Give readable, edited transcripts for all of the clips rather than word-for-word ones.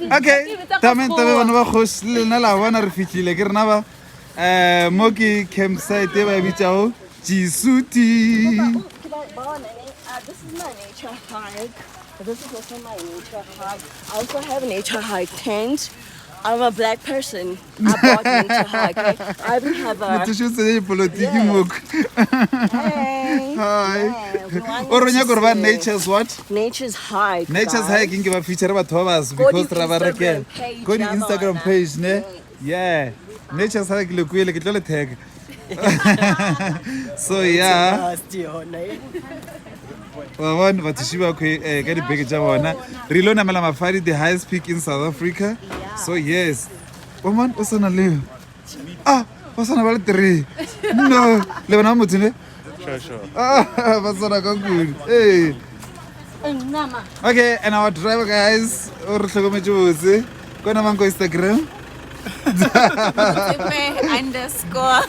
Okay, tamen bana ba kgosi le nna la bona re fitlhile ke rena ba mo ke campsite e ba bitsao Jisuti. This is my nature hike. This is also my nature hike. I also have a nature hike tent. I'm a black person. I bought nature hike. I even have a. Hey. Hi. Nature's what? Nature's hike. Nature's hike inge ba feature batho ba bas because ra ba reke. Go to Instagram page ne. Yeah. Nature's hike le kuele ke tlo le tag. So yeah. One but she ba ke di beke tsa bona. Re lo namela Mafadi, the highest peak in South Africa. So yes. Woman o sana le. Ah, o sana ba le 3. No, le bana motho ne? Sure. Ah, ba sana ka good. Hey. Okay, and our driver guys, o re tlhokometse botse. Go na mang go Instagram? _. Go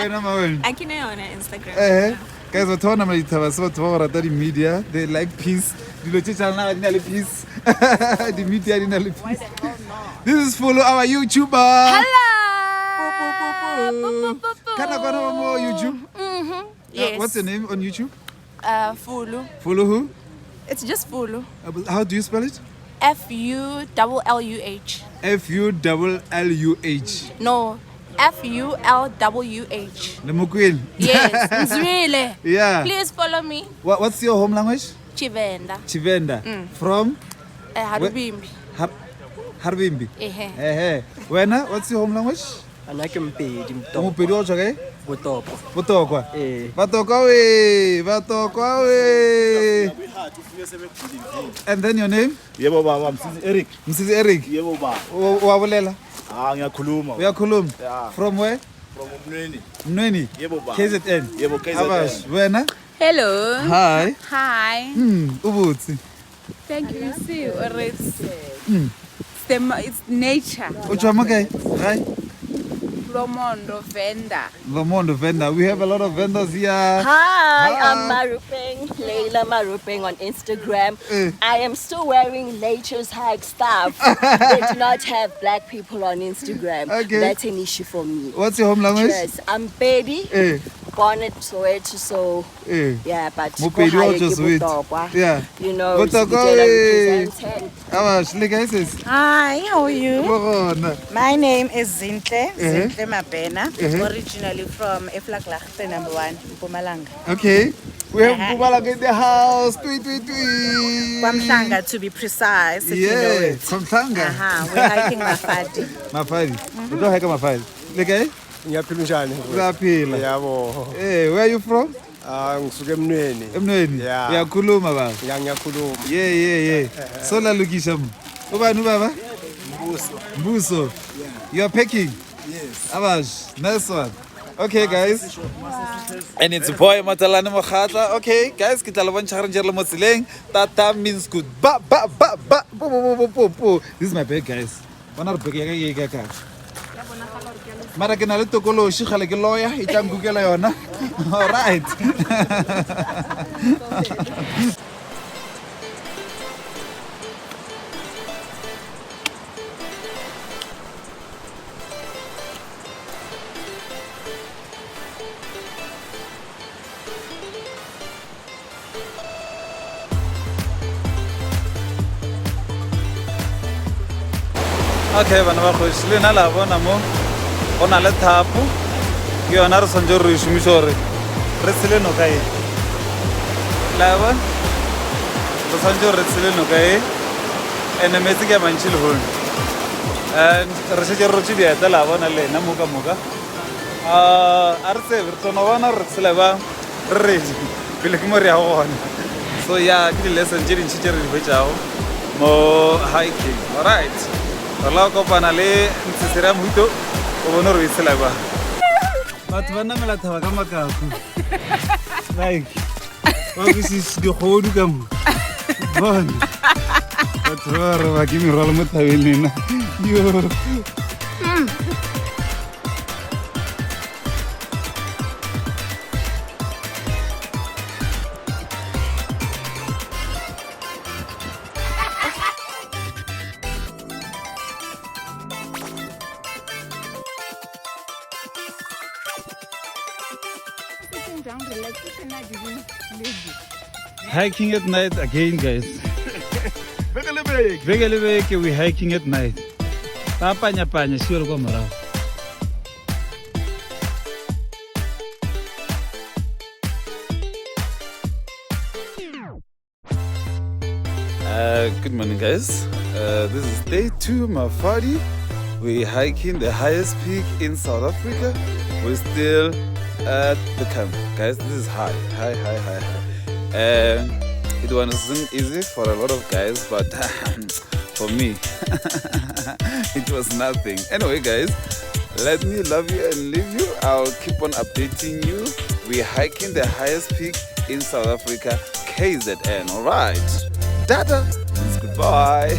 na mang. Akine on Instagram. Guys, what want to tell us about the media? They like peace. The channel na peace. The media na peace. This is follow our YouTuber. Hello. Can I go on more YouTube? Yes. What's your name on YouTube? Fulu. Follow who? It's just Fulu. How do you spell it? FULLUH. FULLUH. No. FULWH. Lemukwini. Yes, Mzwile. Yeah. Please follow me. What's your home language? Chivenda. Chivenda. From? Harubimbi. Harbimbi. Ehe. Wena, what's your home language? Anake Mpedi Mtoko. Mupedi o tswa Botopo. Botokwa. Batokwa we. And then your name? Yebo baba, Msisi Eric. Msisi Eric. Yebo baba. Wabulela? Ngiyakhuluma. Uyakhuluma? From where? From Mnweni. Mnweni? Yebo baba. KZN. Yebo KZN. Abash, wena? Hello. Hi. Hi. Ubutsi. Thank you. See you. It's nature. Uchwa makae? Hi. Lomondo vendor. We have a lot of vendors here. Hi, I'm Marupeng, Leila Marupeng on Instagram. I am still wearing Nature's Hike stuff. They do not have black people on Instagram. Okay. That's an issue for me. What's your home language? Yes, I'm Pedi. Born at Soweto, so yeah, but Mupedi o tswa Soweto. Yeah. You know, Botokwa. Abash, le guys. Hi, how are you? Bona. My name is Zintle Mabena, originally from Eflaklachte #1, Mpumalanga. Okay. We have Mpumalanga in the house. Twi. Kwamhlanga to be precise, if you know it. Kwamhlanga. We're hiking Mafadi. Mafadi. We don't hike Mafadi. Le guy? Ngiyaphila njani? Uyaphila. Yabo. Where are you from? Ngisuke Emnweni. Emnweni. Uyakhuluma baba. Ngiyakhuluma. Yeah. So la lokisha mo. Ubani baba? Mbuso. You are packing? Yes. Abash, nice one. Okay guys. And it's boy Matalane Mogatla. Okay guys, ke tla le bontsha re le mo tseleng. Tata means good. Ba. This is my bag guys. Bona re bag ya ka. Mara ke na le tokoloshi gale ke lawyer e tla ngukela yona. All right. Okay, bana ba kgosi le nna la bona mo go na le thapo ke yona re santse re šomiša gore re tshele noka e la bona re santse gore re tshele noka e ande metsi ke a mantši lehone and re šetse re rotse dieta la bona le ena moka a re tsebe re tsona bona re tshele ba re redi pele ke mo re ya go gona so ya ke di-lesson tše dintšhi tše re di hwetšago mo hiking. Alright, re la kopana le ntshesere ya mohuto o bone gore o itshela kwa batho ba namela thaba ka makako like ba kwešiše dikgodu ka mo bone batho ba re ba ke merwalo mo thabeng lena yo Hiking at night again, guys. Begelebeke, we hiking at night. Tapanya panya, sure go marao. Good morning, guys. This is day 2, Mafadi. We're hiking the highest peak in South Africa. We're still at the camp, guys. This is high. It wasn't easy for a lot of guys, but for me, it was nothing. Anyway, guys, let me love you and leave you. I'll keep on updating you. We're hiking the highest peak in South Africa, KZN. All right. Dada. Goodbye.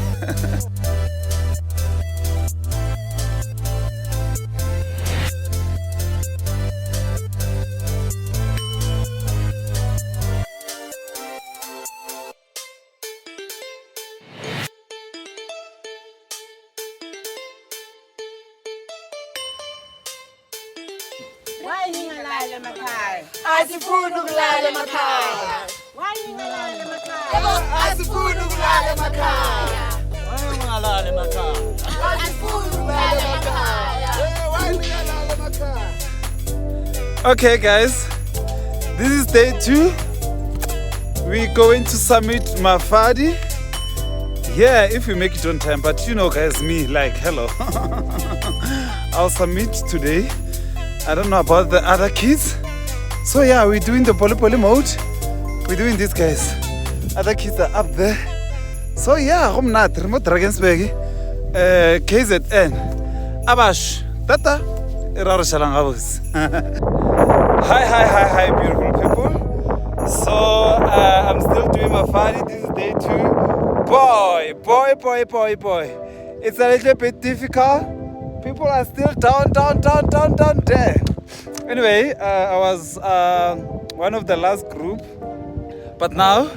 Why ngingalala emakhaya? Asifuni ukulala emakhaya. Why ngingalala emakhaya? Asifuni ukulala emakhaya. Asifuni ukulala emakhaya. Okay, guys, this is day 2. We're going to summit Mafadi. Yeah, if we make it on time, but you know, guys, me, like, hello. I'll submit today. I don't know about the other kids. So yeah, we're doing the poly mode. We're doing this, guys. Other kids are up there. So yeah, Romnat, remote Drakensberg, KZN, Abash, Tata, Irarashalangabus. Hi, beautiful people. So I'm still doing Mafadi. This is day 2. Boy. It's a little bit difficult. People are still down there. Anyway, I was one of the last group, but now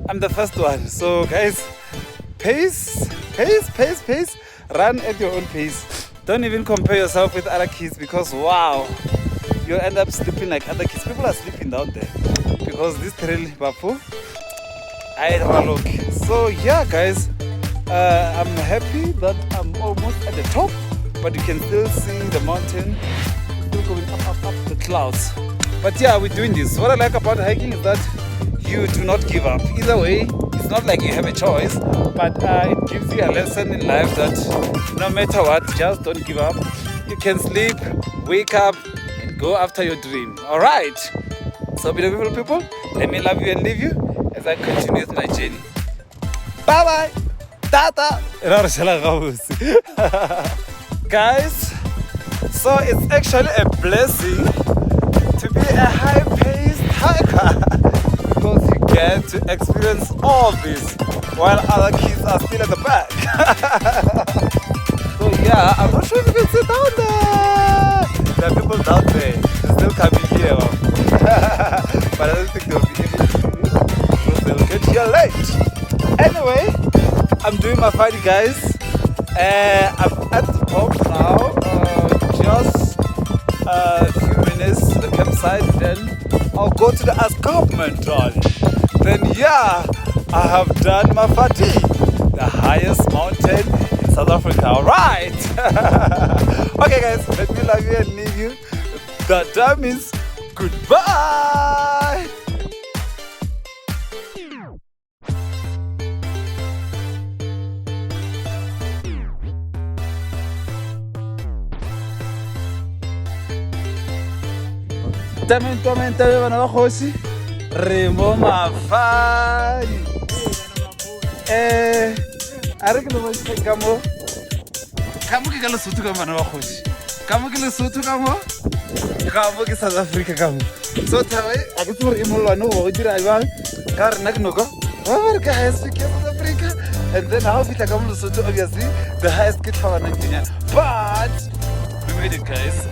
I'm the first one. So guys, pace. Run at your own pace. Don't even compare yourself with other kids, because wow, you'll end up sleeping like other kids. People are sleeping down there because this trail, Bapu, I look. So yeah, guys, I'm happy that I'm almost at the top, but you can still see the mountain still going up the clouds. But yeah, we're doing this. What I like about hiking is that you do not give up. Either way, it's not like you have a choice, but it gives you a lesson in life that no matter what, just don't give up. You can sleep, wake up, and go after your dream. All right. So beautiful people, let me love you and leave you as I continue with my journey. Bye. Tata. Guys, so it's actually a blessing to be a high-paced hiker, because you get to experience all this while other kids are still at the back. So yeah, I'm not sure if you can sit down there. There are people down there. They're still coming here. But I don't think they'll be able to, because they'll get here late. Anyway, I'm doing Mafadi, guys. I'm at the top now. Just a few minutes to the campsite, then I'll go to the escarpment run. Then yeah, I have done Mafadi, the highest mountain in South Africa. Alright. Okay guys, let me love you and leave you. That means goodbye. Tamente bana ba khosi re mo Mafadi. Are ke lo ba ka mo ke ka Lesotho ka bana ba khosi. Ka mo ke Lesotho ka mo ke South Africa ka mo. So tawe a ke tsore e molwana o go dira jang ka rena ke noko ba re ka highest peak in South Africa, and then how fitla ka mo Lesotho, obviously the highest ke Thaba 19, but we made it, guys.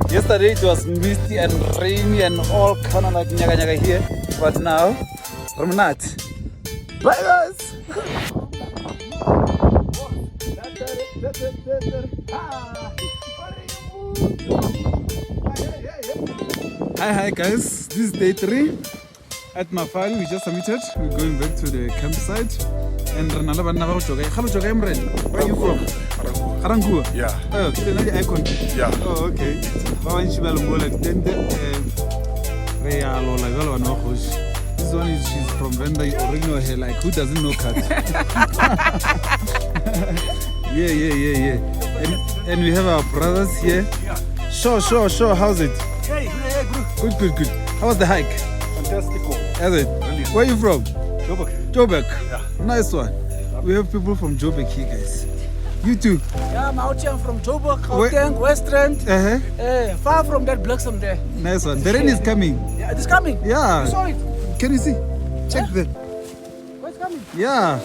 Yesterday it was misty and rainy and all kind of like nyaga here, but now I'm not. Bye guys. Hi guys, this is day 3 at Mafari. We just submitted. We're going back to the campsite. And Renala Banna Joga. Hello Joga Emren. Where are you from? Karangua. Yeah. Oh, okay, the icon. Yeah. Oh, okay. This one is she's from Venda. You already know her. Like, who doesn't know cat? Yeah. And we have our brothers here. Sure. How's it? Hey, Good. How was the hike? fantastic. Is it? Where are you from? Joburg. Joburg. Yeah. Nice one. We have people from Joburg here, guys. You too. Yeah, I'm out here from Joburg, Where- Gauteng, Western, far from that Blackstone there. Nice one. The rain is coming. Yeah, it's coming. Yeah. You saw it. Can you see? Check the. What's coming? Yeah.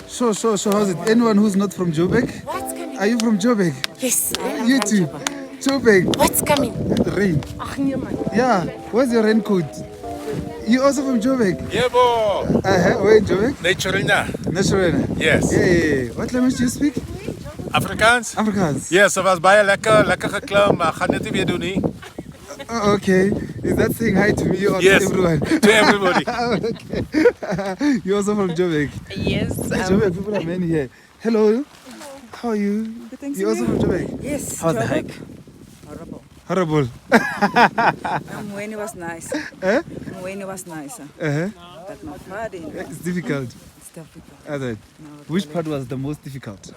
Sure. How's it? Anyone who's not from Joburg? What's coming? Are you from Joburg? Yes, I am You from too. Joburg. Joburg. What's coming? The rain. Ach, nee, man. Yeah. Where's your raincoat? You also from Joburg? Yebo. Where in Joburg? Naturalna. Natural. Yes. Yeah. What language do you speak? Afrikaans? Afrikaans. Yes, was baie lekker geklim, maar gaan dit nie weer doen nie. Oh, okay. Is that saying hi to me or Yes. to everyone? To everybody. Okay. You're also from Joburg? Yes. Joburg, people are many here. Hello. How are you? You're also from Joburg? Yes. How's the hike? Horrible. Horrible. Mwene was nice. Eh? Mwene was nice. Uh-huh. But my father, It's difficult. it's difficult. Is it? Which part was the most difficult?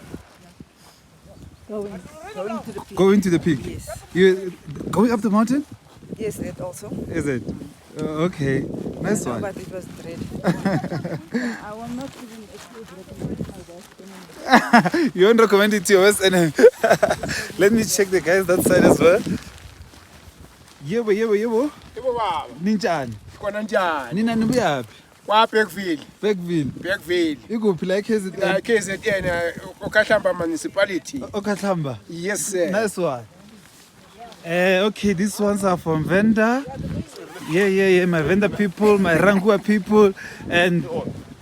Going to the peak. Going to the peak. Yes. You going up the mountain? Yes, that also. Is it? Okay. Nice No, one. but it was dread. I will not even You won't recommend it to your worst enemy. Let me check the guys that side as well. Yebo. Yebo baba, Ninjani? khona njani? Nina nibuyaphi? Kwa Bergville. Bergville. Ikuphi la KZN? La KZN Okahlamba municipality. Okahlamba. Yes sir. Nice one. Okay, these ones are from Venda. Yeah, my Venda people, my Rangua people, and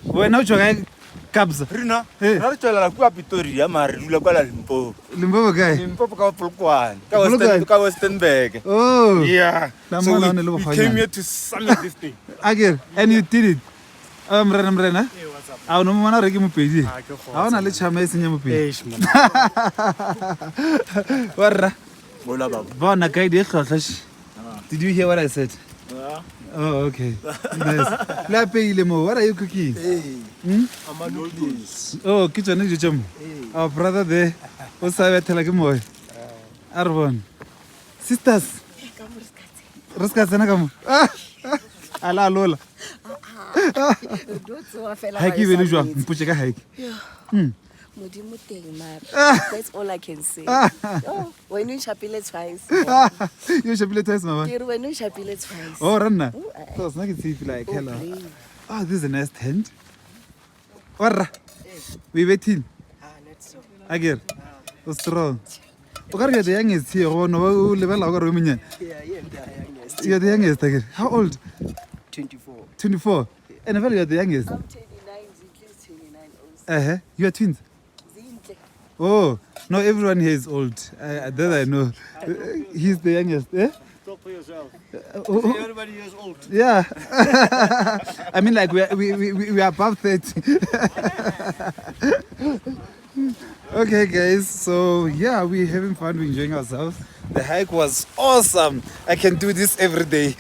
when I join Kabza. Rina, Eh. ra re tswela kwa Pretoria, mara re dula kwa Limpopo. Limpopo guy. Limpopo ka Polokwane, Polokwane. ka Westernburg. Oh. Yeah. La So mala we, ne le we bokgonyana. came here to summit this thing. Again, and you did it. Mrena. A no mona re ke mopedi. Ha ona le chama e senya mopedi. Warra. Bona baba. Bona guide e hlotla. Did you hear what I said? Yeah. Oh, okay. Nice. La peile mo. What are you cooking? Ama noodles. Oh, ke tsone dijo tša mo. Our brother there. O sa bethela ke moya. Arbon. Sisters. Re ska tsena ka mo. Ala lola. Hike e be le jwang? Mpotse ka hike. Modimo teng, mara. That's all I can say. Oh, when you chapile twice. You shapile twice mama. When you chapile twice. Oh, Ranna. So, snack it see if like hello. Oh, this is a nice tent. Warra. We waiting. Again. So strong. O ka re you're the youngest here. Go no o lebela go re o monyane. You're the youngest again. How old? 24. 24. And you're the youngest. I'm 29, Zintle is 29 also. You are twins. Zintle. Oh, no, everyone here is old. That I know. He's the youngest. Eh? Talk for yourself. Everybody is old. Yeah. I mean, like, we are above 30. Okay, guys. So, yeah, we're having fun. We're enjoying ourselves. The hike was awesome. I can do this every day.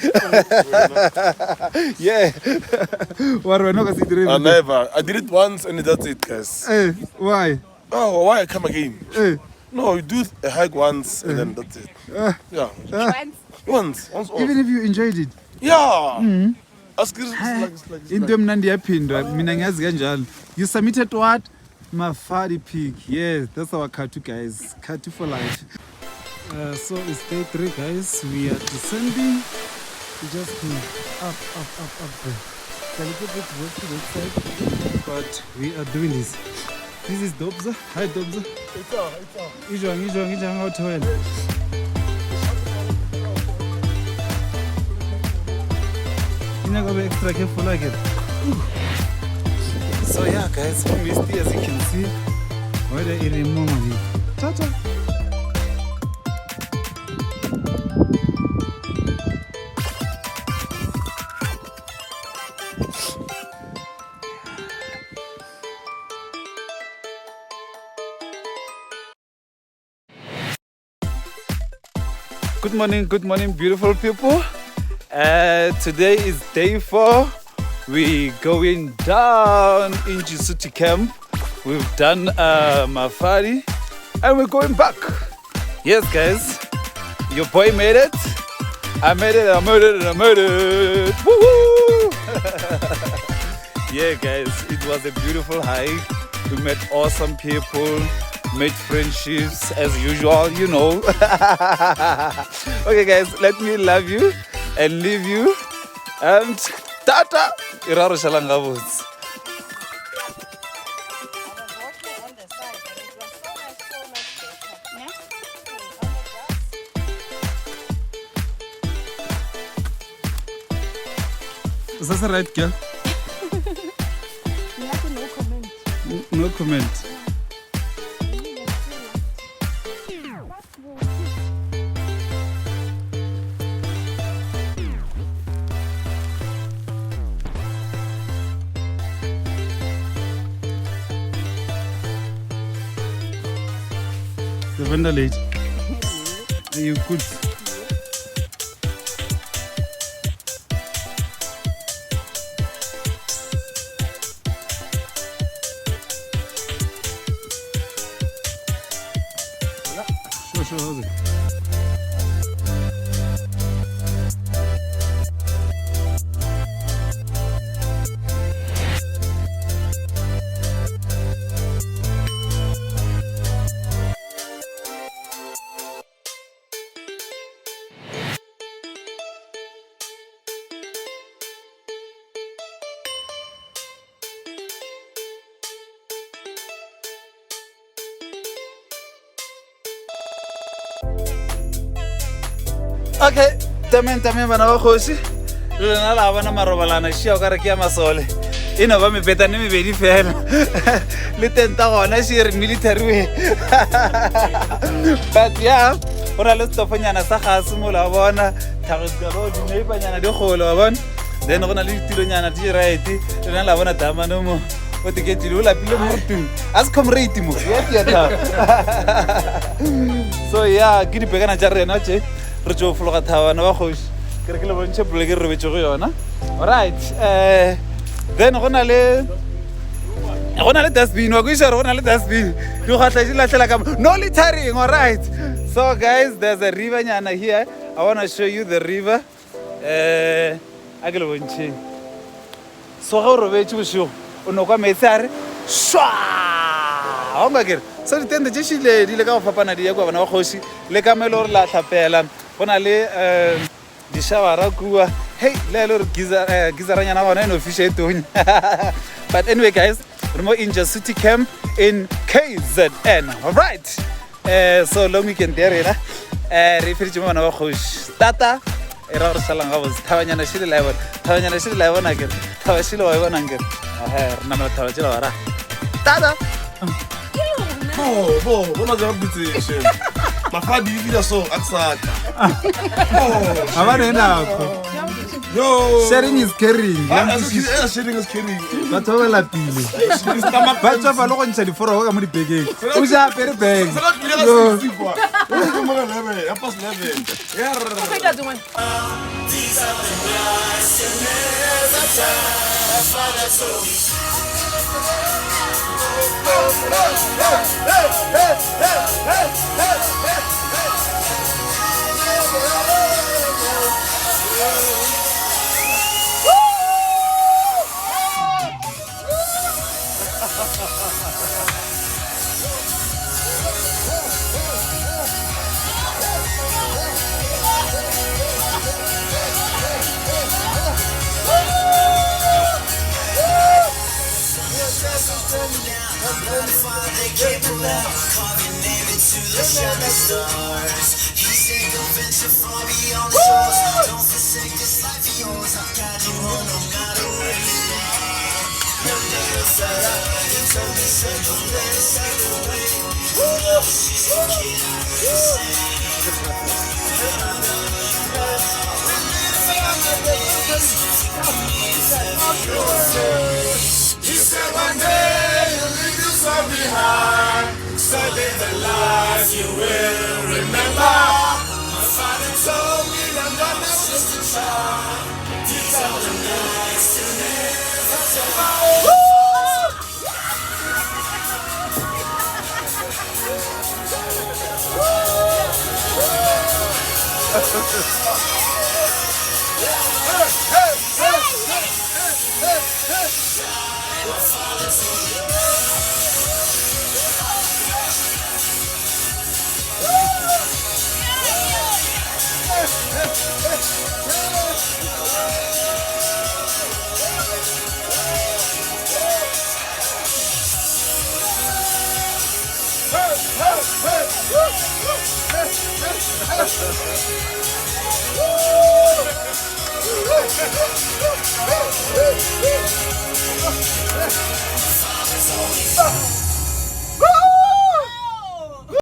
Yeah. What we're not going to do. Never. I did it once and that's it, guys. Why? Oh, why come again? Eh. No, you do a hike once and then that's it. Yeah. Once all. Even if you enjoyed it. Yeah. Ask it like Into emnandi yaphindwa mina ngiyazi kanjalo. You submitted what? Mafari Peak. Yes, that's our Katu guys. Katu for life. So it's day 3 guys. We are descending. We just up there. A little bit work to that side, but we are doing this. This is Dobza. Hi Dobza. Ijong out to you're not gonna be extra careful like it. So yeah guys, from Misty as you can see, where the area normally. Ta-ta. morning, beautiful people. Today is day 4. We going down into city camp. We've done Mafari and we're going back. Yes, guys, your boy made it. I made it. Woo-hoo! Yeah, guys, it was a beautiful hike. We met awesome people, made friendships as usual, you know. Okay, guys, let me love you and leave you. And tata, iraro shalangabos. Is that right, girl? No comment. The vendor lady. Are you good? Sure, how's it? Okay, tamen bana ba khosi. Le na la bana marobalana shia ka re ke ya masole. Ino ba me beta ne me bedi fela. Le tenta gona shiri military way. But yeah, ora le stofanyana sa gase mo la bona. Thagetselo di nei banyana di golo ba bona. Then gona le ditilonyana di right. Le na la bona dama no mo. O te ke tilo la pile mo ruteng. As comrade mo. So yeah, ke di pegana ja rena tse. Re tšo fologa thabana ba kgoši ke re ke le bontšhe pole ke re robetšo go yona. Alright, then go na le dustbin wa go iša re go na le dustbin di kgwatla di latlhela ka no littering. Alright, so guys, there's a river nyana here. I want to show you the river. A ke le bontšheng so ge o robetše bošego o no kwa metsi a re šwa onga kere so ditente tše šile di le ka go fapana di ya kwa bana ba kgoši le ka mele gore la tlhapela go na le dišabara kua hey le le gore gizaranyana gona e no fisha e tonya. But anyway, guys, we're more in just city camp in KZN. Alright, so long weekend there rena re feditše mo bana ba kgoši tata e ra gore salang ga botse thabanyana šile la e bona kere thaba šile wa e bona nkere re namela thaba tšela wara tata. Bo, what was your reputation? My father did so Aksaka. Yo, sharing is caring. Sharing is caring. But over la pile. But so far, no one said for a money begging. Who's up very big? They came to laugh, carve your name into the shining stars. He said, go venture far beyond the shores. Don't forsake this life of yours. I'll guide you home no matter where you are. No day outside, he told me, said, don't let it slip away. She's a kid, he said, one day you'll leave this all behind. So live the life you will remember. My father told Hey!